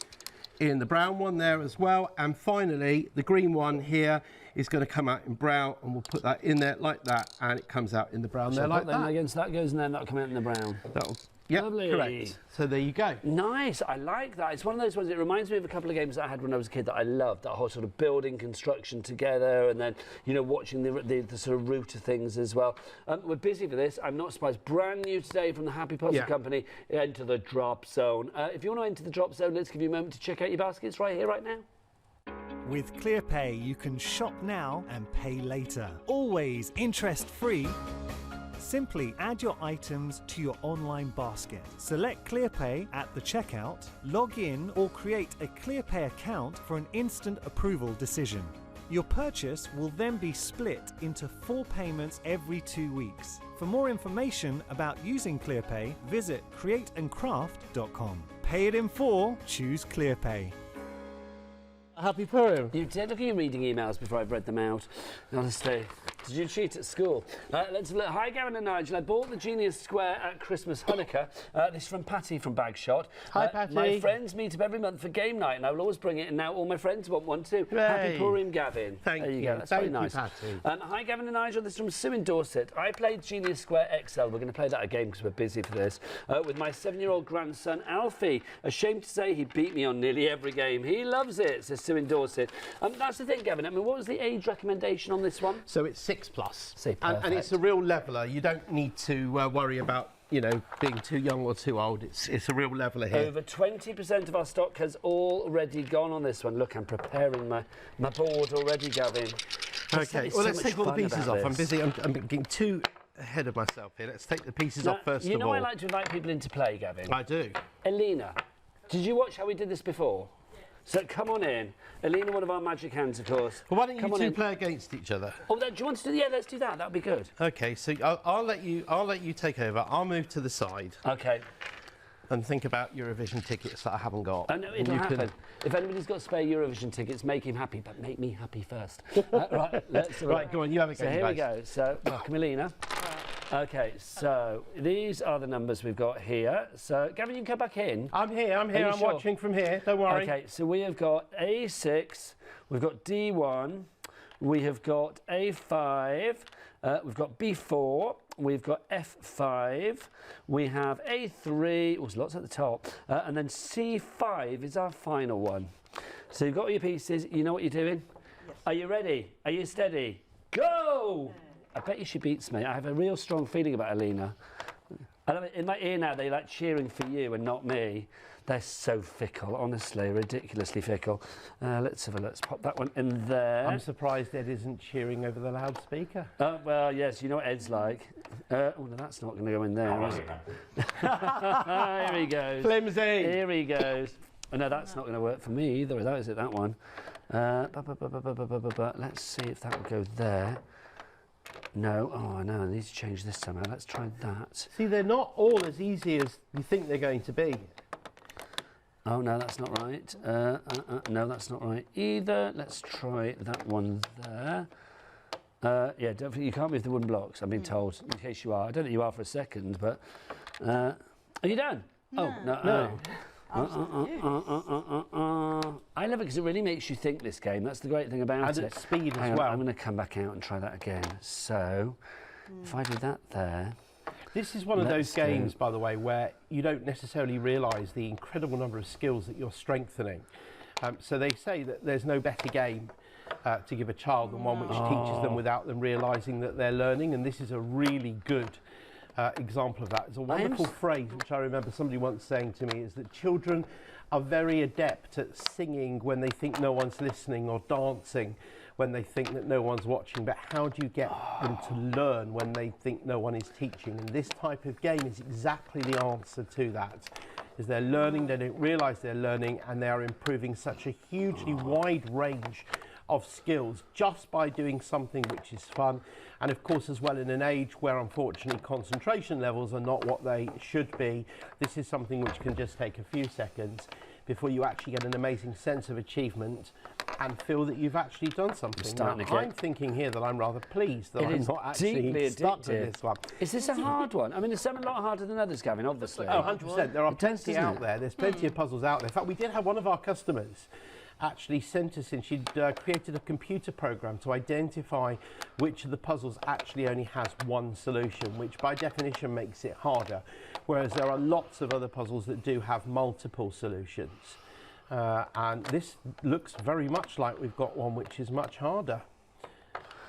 in the brown one there as well. And finally, the green one here is going to come out in brown, and we'll put that in there like that, and it comes out in the brown there like Put them that. against that goes and then that'll come out in the brown. That'll, yep, Lovely. correct. So there you go. Nice, I like that. It's one of those ones, it reminds me of a couple of games that I had when I was a kid that I loved, that whole sort of building construction together and then, you know, watching the sort of root of things as well. We're busy for this, I'm not surprised. Brand new today from the Happy Puzzle Yeah. Company, Enter the Drop Zone. If you want to enter the Drop Zone, let's give you a moment to check out your baskets right here, right now. With ClearPay, you can shop now and pay later. Always interest-free. Simply add your items to your online basket. Select ClearPay at the checkout, log in or create a ClearPay account for an instant approval decision. Your purchase will then be split into 4 payments every 2 weeks. For more information about using ClearPay, visit createandcraft.com. Pay it in 4, choose ClearPay. Happy Purim. You did. Look at you reading emails before I've read them out. Honestly. Did you cheat at school? Let's look. Hi, Gavin and Nigel. I bought the Genius Square at Christmas Hanukkah. This is from Patty from Bagshot. Hi, Patty. My friends meet up every month for game night, and I will always bring it, and now all my friends want one too. Hooray. Happy Purim, Gavin. Thank there you you. go. That's Thank very nice. you, Patty. Hi, Gavin and Nigel. This is from Sue in Dorset. I played Genius Square XL. We're going to play that again because we're busy for this. With my 7-year-old grandson, Alfie. Ashamed to say he beat me on nearly every game. He loves it, says Sue in Dorset. That's the thing, Gavin. I mean, what was the age recommendation on this one? So it's 6+. Say and it's a real leveler. You don't need to worry about, you know, being too young or too old. It's a real leveler here. Over 20% of our stock has already gone on this one. Look, I'm preparing my board already, Gavin. Okay, well, let's take all the pieces off. I'm busy. I'm getting too ahead of myself here. Let's take the pieces off first of all. You know I like to invite people into play, Gavin. I do. Elena, did you watch how we did this before? So come on in. Elena, one of our magic hands, of course. Well, why don't you two in. play against each other? Oh, do you want to do? Yeah, let's do that. That'd be good. Okay, so I'll let you take over. I'll move to the side. Okay. And think about Eurovision tickets that I haven't got. Oh, no, it'll happen. If anybody's got spare Eurovision tickets, make him happy, but make me happy first. Right, let's. Right, go on. You have a go. So here we go. So, welcome, Elena. Okay, so these are the numbers we've got here. So, Gavin, you can come back in. I'm here. I'm sure? watching from here. Don't worry. Okay, so we have got A6, we've got D1, we have got A5, we've got B4, we've got F5, we have A3, there's lots at the top, and then C5 is our final one. So you've got all your pieces, you know what you're doing? Yes. Are you ready? Are you steady? Go! I bet you she beats me. I have a real strong feeling about Elena. In my ear now, they like cheering for you and not me. They're so fickle, honestly, ridiculously fickle. Let's have a look. Let's pop that one in there. I'm surprised Ed isn't cheering over the loudspeaker. Well, yes, you know what Ed's like. Oh, no, that's not going to go in there, is it? Here he goes. Flimsy. Here he goes. Oh, no, that's not going to work for me either, is it, that one? Let's see if that will go there. No, oh no, I need to change this somehow. Let's try that. See, they're not all as easy as you think they're going to be. Oh no, that's not right. No, that's not right either. Let's try that one there. Yeah, definitely. You can't move the wooden blocks, I've been told, in case you are. I don't think you are for a second, but... are you done? No. Oh, no. No. I love it because it really makes you think, this game. That's the great thing about it. And at speed Hang as on, well. I'm going to come back out and try that again. So, if I do that there... This is one of those games, by the way, where you don't necessarily realise the incredible number of skills that you're strengthening. So they say that there's no better game to give a child than one which teaches them without them realising that they're learning, and this is a really good example of that. It's a wonderful phrase which I remember somebody once saying to me, is that children are very adept at singing when they think no one's listening, or dancing when they think that no one's watching, but how do you get them to learn when they think no one is teaching? And this type of game is exactly the answer to that. Is they're learning, they don't realise they're learning, and they are improving such a hugely wide range of skills just by doing something which is fun. And of course, as well, in an age where unfortunately concentration levels are not what they should be, this is something which can just take a few seconds before you actually get an amazing sense of achievement and feel that you've actually done something. Now, I'm thinking here that I'm rather pleased that I'm not actually stuck with this one. Is this a hard one? I mean, there's some a lot harder than others, Gavin, obviously. Oh, 100%. There are plenty out there. There's plenty of puzzles out there. In fact, we did have one of our customers actually sent us in. She'd created a computer program to identify which of the puzzles actually only has one solution, which by definition makes it harder, whereas there are lots of other puzzles that do have multiple solutions. And this looks very much like we've got one which is much harder.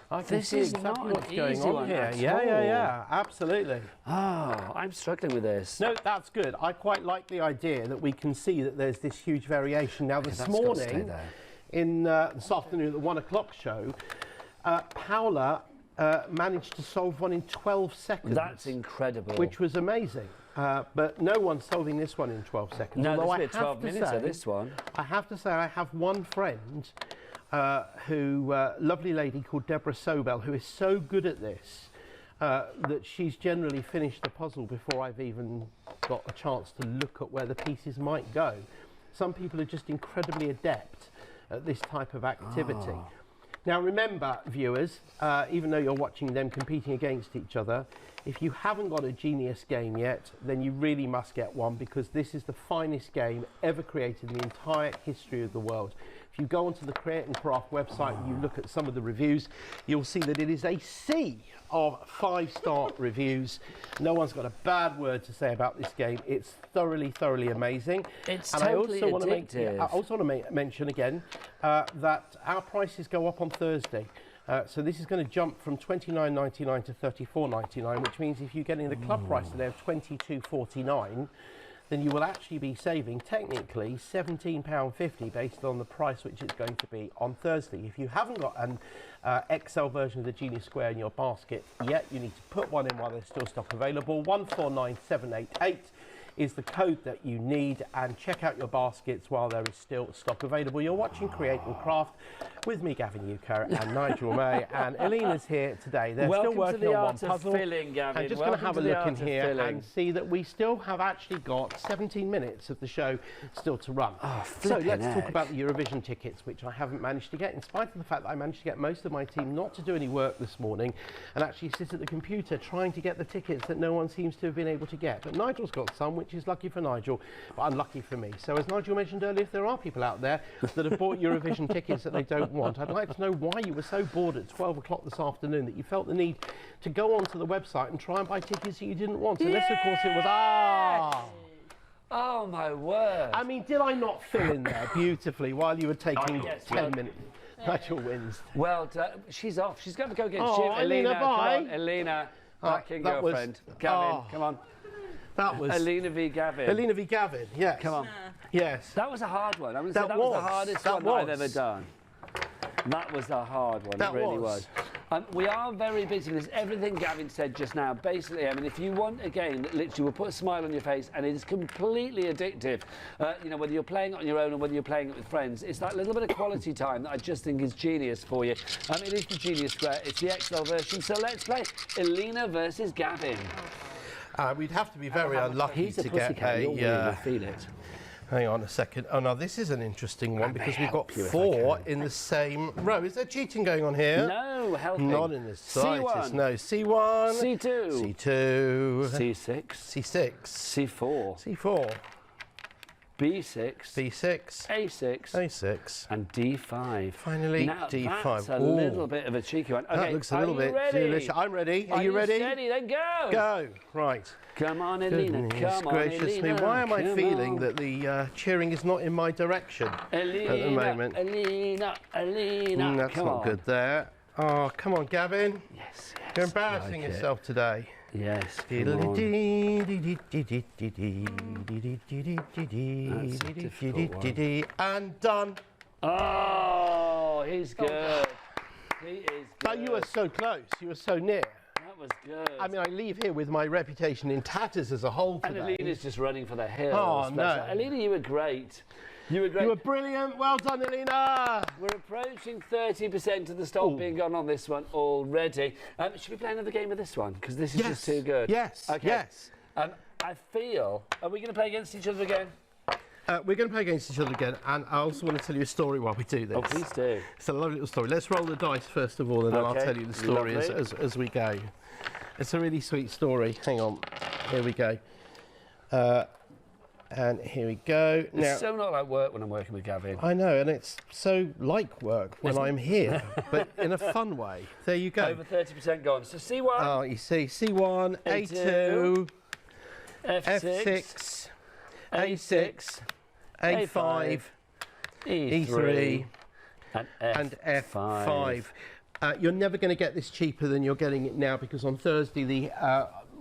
I can see exactly what's going on here. Yeah, absolutely. Oh, I'm struggling with this. No, that's good. I quite like the idea that we can see that there's this huge variation. Now, this morning, this afternoon at the 1 o'clock show, Paola managed to solve one in 12 seconds. That's incredible. Which was amazing. But no one's solving this one in 12 seconds. No, there's been 12 minutes of this one. I have to say, I have one friend lovely lady called Deborah Sobel, who is so good at this. that she's generally finished the puzzle before I've even got a chance to look at where the pieces might go. Some people are just incredibly adept at this type of activity. Now remember, viewers, even though you're watching them competing against each other, if you haven't got a Genius game yet, then you really must get one, because this is the finest game ever created in the entire history of the world. If you go onto the Create and Craft website and you look at some of the reviews, you'll see that it is a sea of 5-star reviews. No one's got a bad word to say about this game. It's thoroughly, thoroughly amazing. It's and totally I also addictive. I also want to mention again that our prices go up on Thursday. So this is going to jump from $29.99 to $34.99, which means if you're getting the club price today of $22.49, then you will actually be saving technically £17.50 based on the price which it's going to be on Thursday. If you haven't got an XL version of the Genius Square in your basket yet, you need to put one in while there's still stock available. 149788 is the code that you need, and check out your baskets while there is still stock available. You're watching Create and Craft with me, Gavin Ucko, and Nigel May, and Elena's here today. They're still working on one puzzle. Filling, Gavin. I'm just going to have a look in here and see that we still have actually got 17 minutes of the show still to run. So let's talk about the Eurovision tickets, which I haven't managed to get, in spite of the fact that I managed to get most of my team not to do any work this morning and actually sit at the computer trying to get the tickets that no one seems to have been able to get. But Nigel's got some, which is lucky for Nigel, but unlucky for me. So as Nigel mentioned earlier, if there are people out there that have bought Eurovision tickets that they don't want, I'd like to know why you were so bored at 12 o'clock this afternoon that you felt the need to go onto the website and try and buy tickets that you didn't want. Unless, of course, it was, oh my word. I mean, did I not fill in there beautifully while you were taking 10 minutes? Nigel wins. Well, she's off. She's going to go against Oh, you. Elena, Come bye. on, Elena, back in that was- girlfriend. Gavin, come on. That was Elena v Gavin. Elena v Gavin, yes. Come on. Yes. That was a hard one. I mean, that was was. the hardest That one that I've was. ever done. That was a hard one. That It really was. was. We are very busy with this. Everything Gavin said just now, basically, I mean, if you want a game that literally will put a smile on your face and it is completely addictive, you know, whether you're playing it on your own or whether you're playing it with friends, it's that little bit of quality time that I just think is genius for you. It is the Genius Square. It's the XL version. So let's play Elena versus Gavin. We'd have to be very unlucky He's a to get pussycat. You'll a... feel it. Hang on a second. Oh, now this is an interesting one because we've got help you if I 4 in the same row. Is there cheating going on here? No, helping. Not in the slightest. C1. No. C1. C2. C2. C6. C6. C4. C4. B6. B6. A6. A6. And D5. Finally, now, D5. That's a Ooh. little bit of a cheeky one. Okay, That looks a little bit ready? delicious. I'm ready. Are you ready? Steady? Then go. Go. Right. Come on, Elena. Goodness Come on, gracious me. Elena. Why am I Come feeling on. that the cheering is not in my direction Elena, at the moment? Elena. That's come not on. good there. Oh, come on, Gavin. Yes. You're embarrassing like it. yourself today. Yes. Come on. And done. Oh, he's good. He is good. But you were so close. You were so near. That was good. I mean, I leave here with my reputation in tatters as a whole and today. Elena's just running for the hills. Oh, Bless no. her. Elena, you were great. You were great. You were brilliant. Well done, Elena. We're approaching 30% of the stock being gone on this one already. Should we play another game of this one? Because this is just too good. Yes. Okay. Yes. I feel... Are we going to play against each other again? We're going to play against each other again, and I also want to tell you a story while we do this. Oh, please do. It's a lovely little story. Let's roll the dice first of all, and then I'll Okay, tell you the story as we go. It's a really sweet story. Hang on. Here we go. And here we go. It's so not like work when I'm working with Gavin. I know, and it's so like work when I'm here, but in a fun way. There you go. Over 30% gone. So C1, Oh, you see, C1, A2, F6, A6, A5, E3, and F5. You're never going to get this cheaper than you're getting it now, because on Thursday the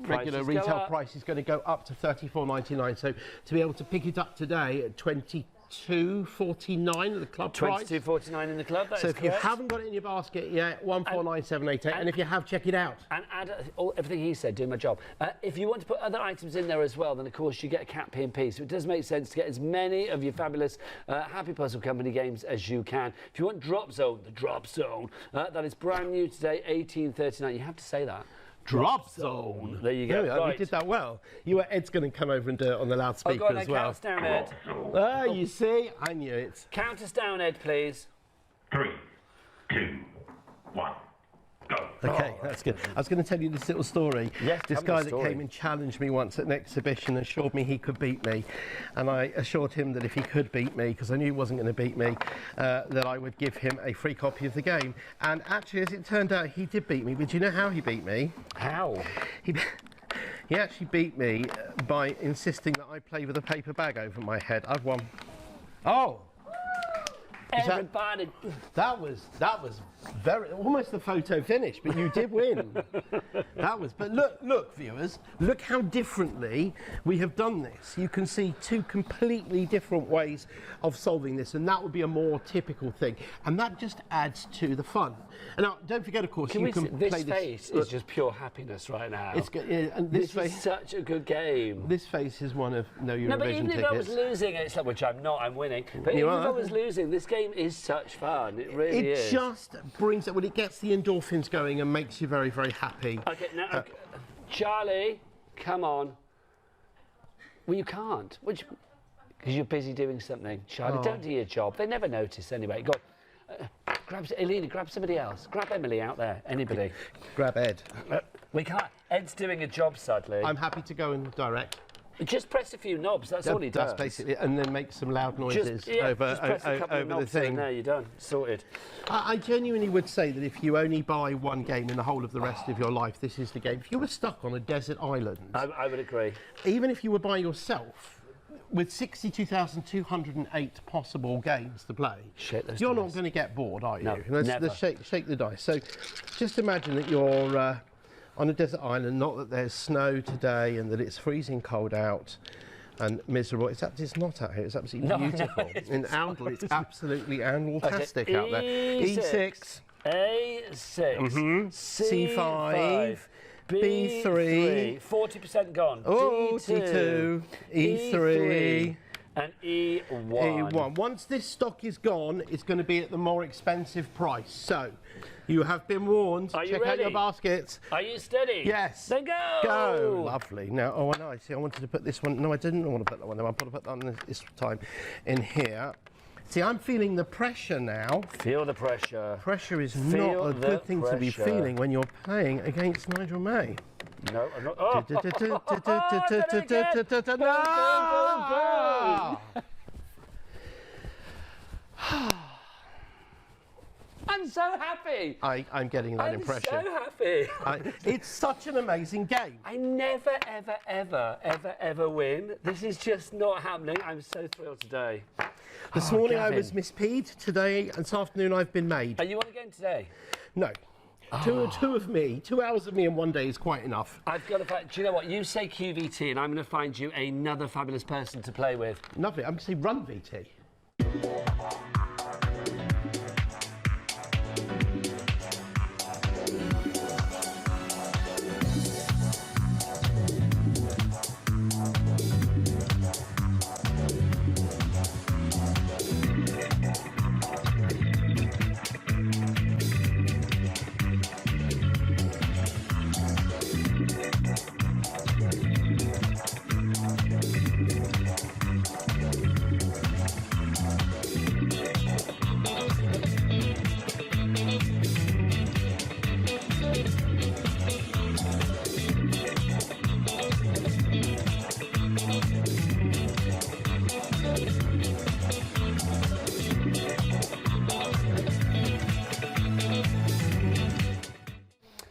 regular Prices go retail up. price is going to go up to $34.99. So to be able to pick it up today at $22.49 at the club price. $22.49 in the club, that So is if you correct. haven't got it in your basket yet, 149788, and if you have, check it out. And add everything he said, doing my job. If you want to put other items in there as well, then of course you get a cat P&P. So it does make sense to get as many of your fabulous Happy Puzzle Company games as you can. If you want Drop Zone, the Drop Zone, that is brand new today, $18.39. You have to say that. Drop Zone. There you go. There we are, Right. you did that well. Ed's going to come over and do it on the loudspeaker Go on, as then, well. count us down, Ed. Ah, you see, I knew it. Count us down, Ed, please. 3, 2, 1, go. Okay, that's good. I was going to tell you this little story. Yes, This tell me guy the that story. came and challenged me once at an exhibition assured me he could beat me. And I assured him that if he could beat me, because I knew he wasn't going to beat me, that I would give him a free copy of the game. And actually, as it turned out, he did beat me. But do you know how he beat me? How? He actually beat me by insisting that I play with a paper bag over my head. I've won. Oh! Is that- Everybody. That was very almost the photo finish, but you did win. But look, viewers, look how differently we have done this. You can see two completely different ways of solving this, and that would be a more typical thing, and that just adds to the fun. And now, don't forget, of course, you can this play this. face is just pure happiness right now. It's good, yeah, and this This is face. such a good game. This face is one of no Eurovision No, but even if I was tickets. losing, it's like, which I'm not, I'm winning. But You even if I are. was losing, this game is such fun. It really It is. just brings it when it gets the endorphins going and makes you very, very happy. Okay, now, okay. Charlie, come on. Well, you can't. Because you're busy doing something. Charlie, don't do your job. They never notice anyway. Go on. Elena, grab somebody else. Grab Emily out there. Anybody. Grab Ed. We can't. Ed's doing a job, sadly. I'm happy to go and direct. Just press a few knobs. That's all he does. That's basically it, and then make some loud noises Just press a couple of over the knobs thing. and there you're done. Sorted. I genuinely would say that if you only buy one game in the whole of the rest of your life, this is the game. If you were stuck on a desert island, I would agree. even if you were by yourself, with 62,208 possible games to play, Shake those you're dice. not going to get bored, are you? No, let's never. shake the dice. So just imagine that you're on a desert island, not that there's snow today and that it's freezing cold out and miserable. It's not out here, it's absolutely No, beautiful. it's In Oundle, it's absolutely fantastic out there. E6. A6. C5. B3. 40% gone. Oh, D2. D2, E3. And E1. E1. Once this stock is gone, it's going to be at the more expensive price. So, you have been warned. Are you Check out ready? your baskets. Are you steady? Yes. Then go. Go. Lovely. Now, oh, I know. I see. I wanted to put this one. No, I didn't want to put that one there. I want to put that one this time in here. See, I'm feeling the pressure now. Feel the pressure. Pressure is Feel not a the good thing to be pressure. feeling when you're playing against Nigel May. No, I'm not. Oh, done it again. No! I'm so happy. I'm getting that I'm impression. so happy. It's such an amazing game. I never, ever win. This is just not happening. I'm so thrilled today. This morning I Gavin. was Miss Peed. Today, this afternoon, I've been made. Are you on again today? No. Two of me. 2 hours of me in one day is quite enough. I've got to find. Do you know what? You say QVT, and I'm going to find you another fabulous person to play with. Lovely. I'm going to say run VT.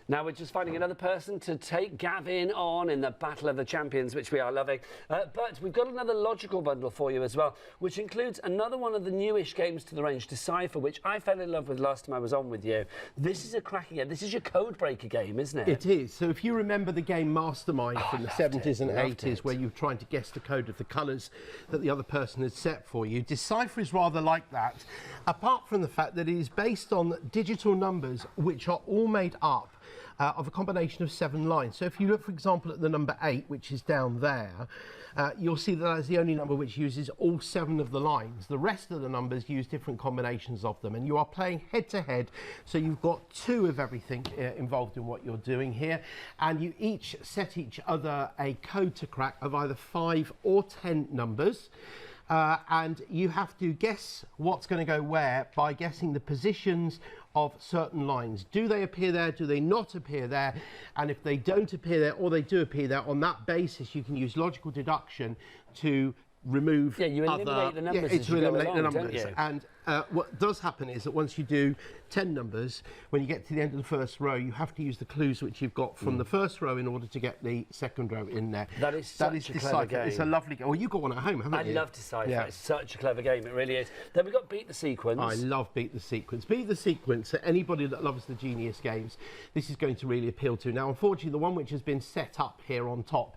Now we're just finding another person to take Gavin on in the Battle of the Champions, which we are loving. But we've got another logical bundle for you as well, which includes another one of the newish games to the range, Decipher, which I fell in love with last time I was on with you. This is a cracking game. This is your code breaker game, isn't it? It is. So if you remember the game Mastermind from the 70s and loved 80s, it. where you're trying to guess the code of the colours that the other person had set for you, Decipher is rather like that, apart from the fact that it is based on digital numbers which are all made up of a combination of 7 lines. So if you look, for example, at the number 8, which is down there, you'll see that is the only number which uses all 7 of the lines. The rest of the numbers use different combinations of them, and you are playing head to head, so you've got 2 of everything involved in what you're doing here, and you each set each other a code to crack of either 5 or 10 numbers. And you have to guess what's going to go where by guessing the positions of certain lines. Do they appear there? Do they not appear there? And if they don't appear there or they do appear there, on that basis you can use logical deduction to remove you eliminate the numbers as you go along, don't you? And what does happen is that once you do 10 numbers, when you get to the end of the first row, you have to use the clues which you've got from the first row in order to get the second row in there. That is such a clever game. It's a lovely game. Well, you've got one at home, haven't you? I love Decipher. Yeah. It's such a clever game. It really is. Then we've got Beat the Sequence. I love Beat the Sequence. Beat the Sequence, anybody that loves the Genius games, this is going to really appeal to. Now, unfortunately, the one which has been set up here on top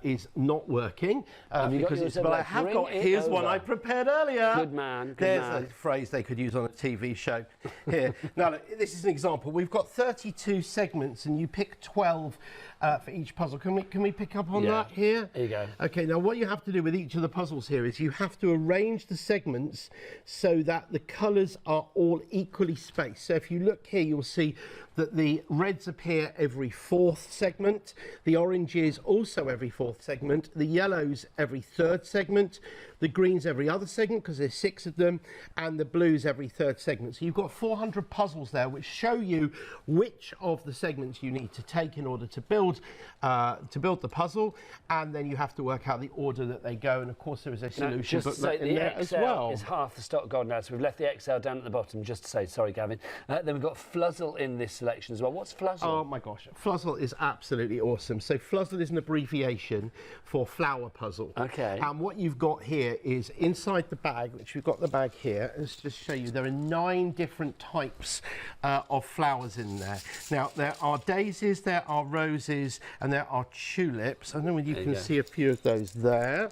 is not working because it's. But I have got. Here's one I prepared earlier. Good man. There's a phrase they could use on a TV show. Here. Now, look, this is an example. We've got 32 segments, and you pick 12 for each puzzle. Can we pick up on that here? There you go. Okay. Now, what you have to do with each of the puzzles here is you have to arrange the segments so that the colours are all equally spaced. So if you look here, you'll see that the reds appear every 4th segment, the oranges also every 4th segment, the yellows every 3rd segment, the greens every other segment because there's 6 of them, and the blues every 3rd segment. So you've got 400 puzzles there which show you which of the segments you need to take in order to build the puzzle, and then you have to work out the order that they go, and of course there is a solution booklet in there as well. Is half the stock gone now, so we've left the Excel down at the bottom just to say, sorry Gavin. Then we've got Fluzzle in this selection as well. What's Fluzzle? Oh my gosh, Fluzzle is absolutely awesome. So Fluzzle is an abbreviation for flower puzzle. Okay. And what you've got here is inside the bag, which we've got the bag here, let's just show you, there are 9 different types of flowers in there. Now, there are daisies, there are roses, and there are tulips. I don't know if you can see a few of those there.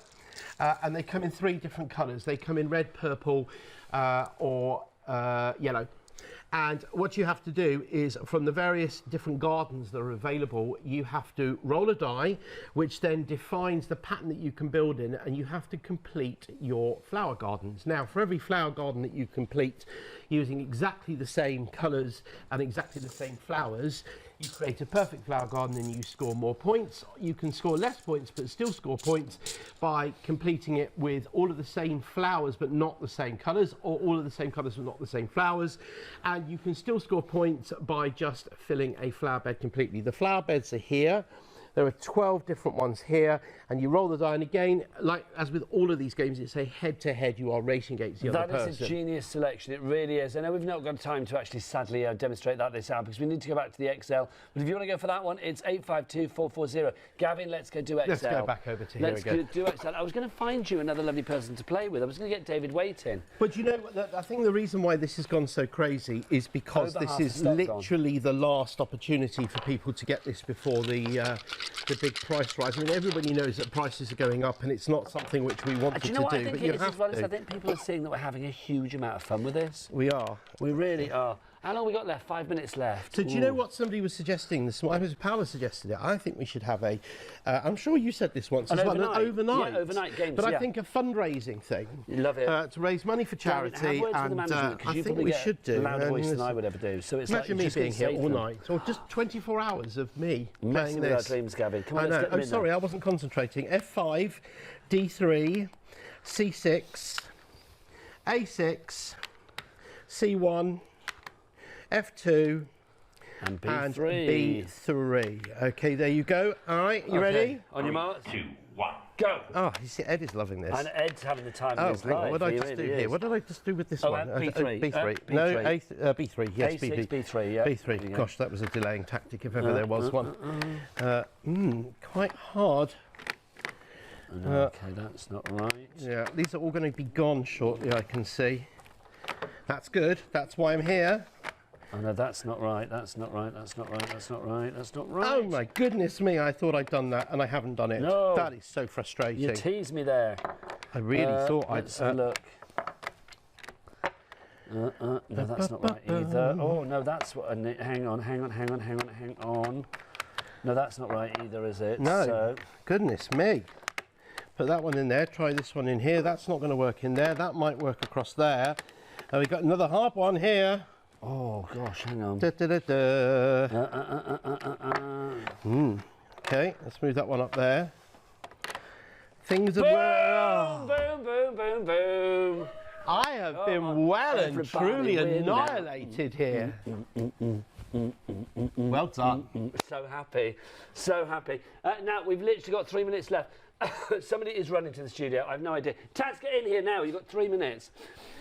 And they come in 3 different colours. They come in red, purple, or yellow. And what you have to do is, from the various different gardens that are available, you have to roll a die, which then defines the pattern that you can build in, and you have to complete your flower gardens. Now, for every flower garden that you complete using exactly the same colours and exactly the same flowers, you create a perfect flower garden and you score more points. You can score less points but still score points by completing it with all of the same flowers but not the same colours, or all of the same colours but not the same flowers. And you can still score points by just filling a flower bed completely. The flower beds are here. There are 12 different ones here, and you roll the die, and again, like as with all of these games, it's a head-to-head. You are racing against the other person. That is a genius selection, it really is. I know we've not got time to actually, sadly, demonstrate that this hour, because we need to go back to the Excel. But if you want to go for that one, it's 852440. Gavin, let's go do Excel. Let's go back over to here again. Let's do Excel. I was going to find you another lovely person to play with. I was going to get David Waite in. But you know, I think the reason why this has gone so crazy is because this is literally the last opportunity for people to get this before the big price rise. I mean, everybody knows that prices are going up, and it's not something which we wanted to do, but you have to. I think people are seeing that we're having a huge amount of fun with this. We are. We really are. How long have we got left? 5 minutes left. So do you know what somebody was suggesting this morning? Paula suggested it. I think we should have a, I'm sure you said this once as well, an overnight. Yeah, overnight games, but I think a fundraising thing. You love it. To raise money for charity, and I think we should do. Louder voice than I would ever do. So it's imagine me being here all night, or just 24 hours of me playing this. Our dreams, Gavin. Come on, let's get them in. Sorry, I wasn't concentrating. F5, D3, C6, A6, C1, F2 and B3. Okay, there you go. All right, you ready? On your marks. 2, 1, go. Oh, you see, Ed is loving this. And Ed's having the time of his life. What did I just do here? What did I just do with this one? B3. B3. No, B3. Yes, A6, B3. Yeah. B3. Gosh, that was a delaying tactic if ever there was one. Quite hard. Okay, that's not right. Yeah, these are all going to be gone shortly, I can see. That's good. That's why I'm here. Oh no, that's not right. That's not right. That's not right. That's not right. That's not right. Oh my goodness me! I thought I'd done that, and I haven't done it. No. That is so frustrating. You teased me there. I really thought I'd. Let's have a look. No, that's not right either. Oh, no, that's what I need. Hang on. No, that's not right either, is it? No. So, Goodness me. Put that one in there. Try this one in here. That's not going to work in there. That might work across there. And we've got another hard one here. oh, gosh, hang on. Da, da, da, da. Okay, let's move that one up there. Things are... Boom, boom. I have been well and everybody truly win now. annihilated here. Well done. So happy, so happy. Now, we've literally got 3 minutes left. Somebody is running to the studio. I have no idea. Taz, get in here now. You've got 3 minutes.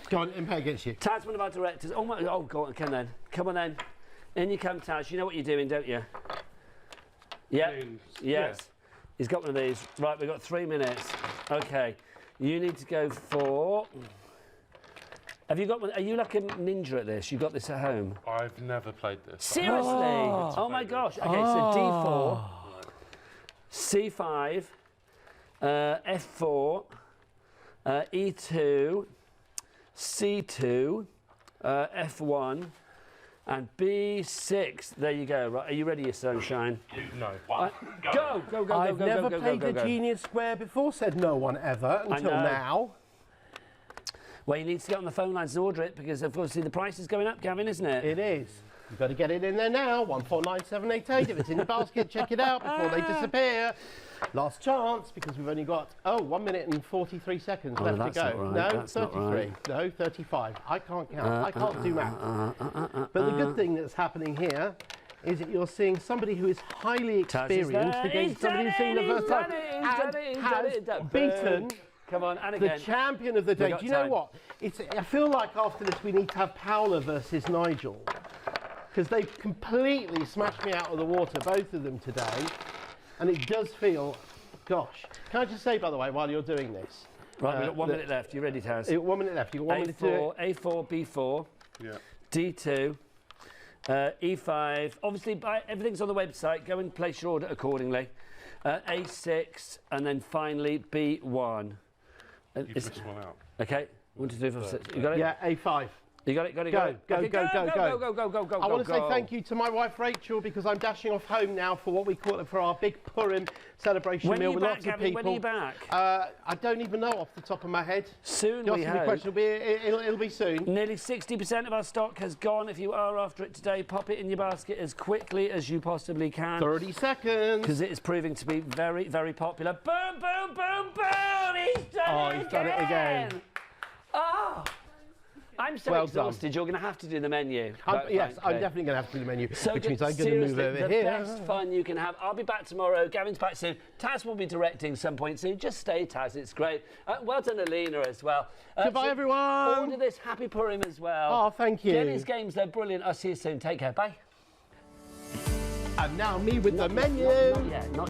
Go on, Impay against you. Taz, one of our directors. Oh, my, oh, go on, come then. Come on then. In you come, Taz. You know what you're doing, don't you? Yeah. Yes. He's got one of these. Right, we've got 3 minutes. Okay. You need to go for... Have you got one? Are you like a ninja at this? You got this at home? I've never played this. Seriously? Oh my gosh. Okay, so D4, C5, F4, E2, C2, F1, and B6. There you go. Right, are you ready, you sunshine? No. Go. I've never played the Genius Square before, said no one ever until know. now. Well, you need to get on the phone lines and order it because, obviously, the price is going up, Gavin, isn't it? It is. You've got to get it in there now. 149788. If it's in the basket, check it out before they disappear. Last chance because we've only got 1 minute and 43 seconds left to go. Not right. No, That's 33. Not right. No, 35. I can't count. I can't do math. But the good thing that's happening here is that you're seeing somebody who is highly experienced against somebody who's seen the first time and has beaten Come on, and the again. champion of the day. Do you know what? I feel like after this we need to have Paola versus Nigel because they've completely smashed me out of the water, both of them today, and it does feel, gosh. Can I just say, by the way, while you're doing this? Right, we've got 1 minute left. You ready, Taz? 1 minute left. You've got 1 minute to do it. A4, B4, Yeah. D2, E5. Obviously, everything's on the website. Go and place your order accordingly. A6, and then finally B1. You've missed one out. Okay, 1, 2, 3, 4, 6. You got it? Yeah, A5. You got it? Go. Okay, Go. Go. I want to say thank you to my wife Rachel because I'm dashing off home now for what we call it for our big Purim celebration When are meal you with back, lots Gavin? of people. When are you back? I don't even know off the top of my head. Soon, Just we the hope. question. It'll be soon. Nearly 60% of our stock has gone. If you are after it today, pop it in your basket as quickly as you possibly can. 30 seconds. Because it is proving to be very, very popular. Boom, boom, boom, boom! He's done it again! Oh! I'm so Well exhausted. done. You're going to have to do the menu. Yes, frankly. I'm definitely going to have to do the menu, So which good. means I'm going to move Seriously, over the here. best fun you can have. I'll be back tomorrow. Gavin's back soon. Taz will be directing some point soon. Just stay, Taz. It's great. Well done, Alina, as well. Goodbye, everyone. Order this. Happy Purim as well. Oh, thank you. Get these games. They're brilliant. I'll see you soon. Take care. Bye. And now me with the menu. Not